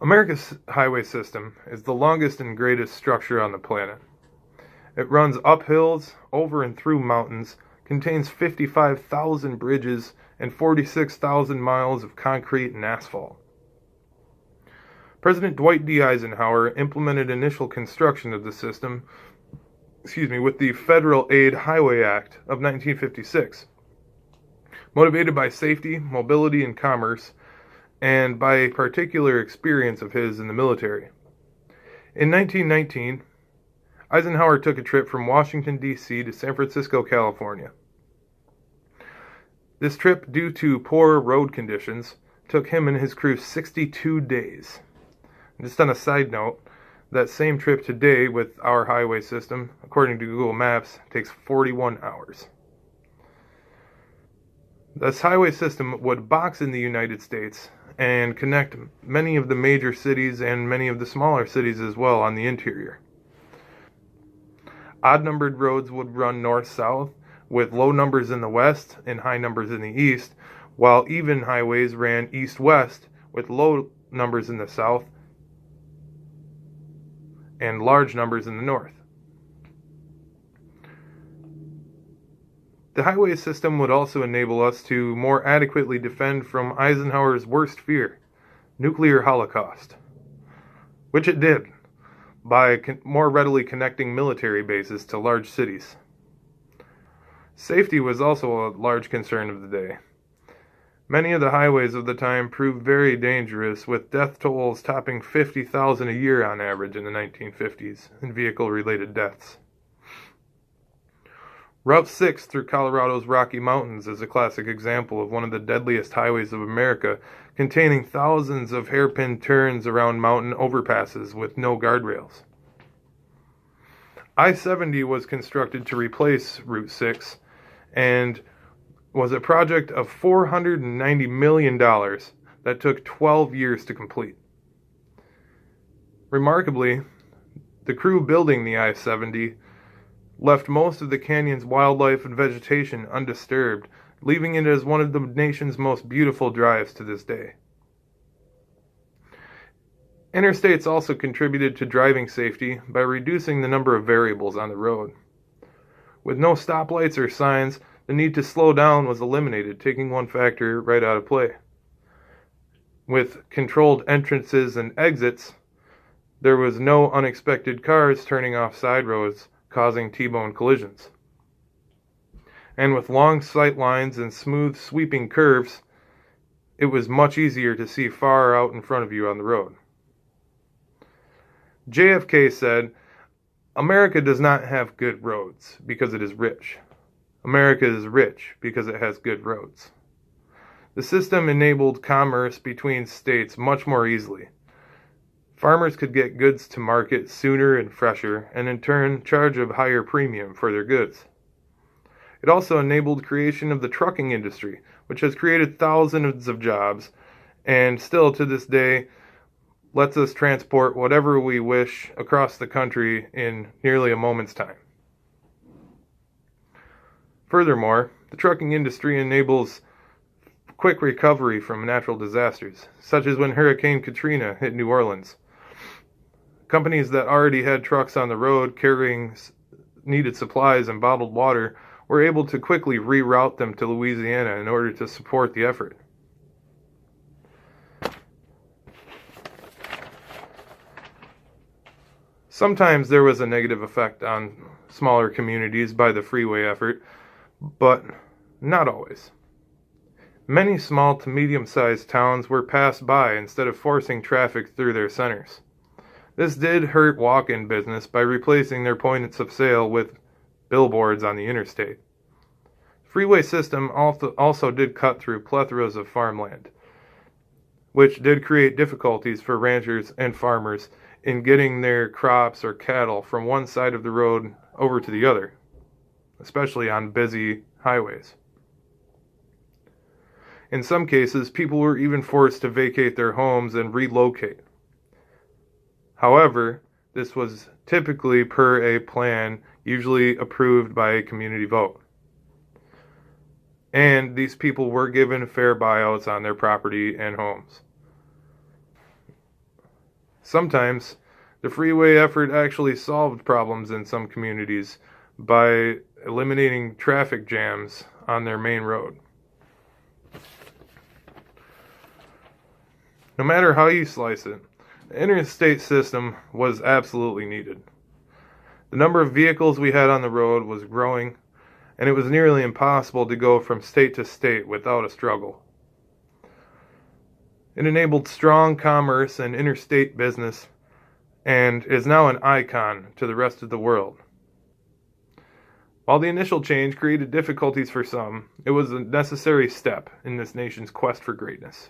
America's highway system is the longest and greatest structure on the planet. It runs up hills, over and through mountains, contains 55,000 bridges, and 46,000 miles of concrete and asphalt. President Dwight D. Eisenhower implemented initial construction of the system with the Federal Aid Highway Act of 1956, motivated by safety, mobility, and commerce, and by a particular experience of his in the military. In 1919, Eisenhower took a trip from Washington, D.C. to San Francisco, California. This trip, due to poor road conditions, took him and his crew 62 days. Just on a side note, that same trip today with our highway system, according to Google Maps, takes 41 hours. This highway system would box in the United States and connect many of the major cities and many of the smaller cities as well on the interior. Odd-numbered roads would run north-south, with low numbers in the west and high numbers in the east, while even highways ran east-west, with low numbers in the south and large numbers in the north. The highway system would also enable us to more adequately defend from Eisenhower's worst fear, nuclear holocaust, which it did, by more readily connecting military bases to large cities. Safety was also a large concern of the day. Many of the highways of the time proved very dangerous, with death tolls topping 50,000 a year on average in the 1950s in vehicle-related deaths. Route 6 through Colorado's Rocky Mountains is a classic example of one of the deadliest highways of America, containing thousands of hairpin turns around mountain overpasses with no guardrails. I-70 was constructed to replace Route 6 and was a project of $490 million that took 12 years to complete. Remarkably, the crew building the I-70 left most of the canyon's wildlife and vegetation undisturbed, leaving it as one of the nation's most beautiful drives to this day. Interstates also contributed to driving safety by reducing the number of variables on the road. With no stoplights or signs, the need to slow down was eliminated, taking one factor right out of play. With controlled entrances and exits, there was no unexpected cars turning off side roads, causing T-bone collisions. And with long sight lines and smooth sweeping curves, it was much easier to see far out in front of you on the road. JFK said, "America does not have good roads because it is rich. America is rich because it has good roads." The system enabled commerce between states much more easily. Farmers could get goods to market sooner and fresher, and in turn charge a higher premium for their goods. It also enabled creation of the trucking industry, which has created thousands of jobs, and still to this day lets us transport whatever we wish across the country in nearly a moment's time. Furthermore, the trucking industry enables quick recovery from natural disasters, such as when Hurricane Katrina hit New Orleans. Companies that already had trucks on the road carrying needed supplies and bottled water were able to quickly reroute them to Louisiana in order to support the effort. Sometimes there was a negative effect on smaller communities by the freeway effort, but not always. Many small to medium-sized towns were passed by instead of forcing traffic through their centers. This did hurt walk-in business by replacing their points of sale with billboards on the interstate. Freeway system also did cut through plethoras of farmland, which did create difficulties for ranchers and farmers in getting their crops or cattle from one side of the road over to the other, especially on busy highways. In some cases, people were even forced to vacate their homes and relocate. However, this was typically per a plan usually approved by a community vote. And these people were given fair buyouts on their property and homes. Sometimes, the freeway effort actually solved problems in some communities by eliminating traffic jams on their main road. No matter how you slice it, the interstate system was absolutely needed. The number of vehicles we had on the road was growing, and it was nearly impossible to go from state to state without a struggle. It enabled strong commerce and interstate business, and is now an icon to the rest of the world. While the initial change created difficulties for some, it was a necessary step in this nation's quest for greatness.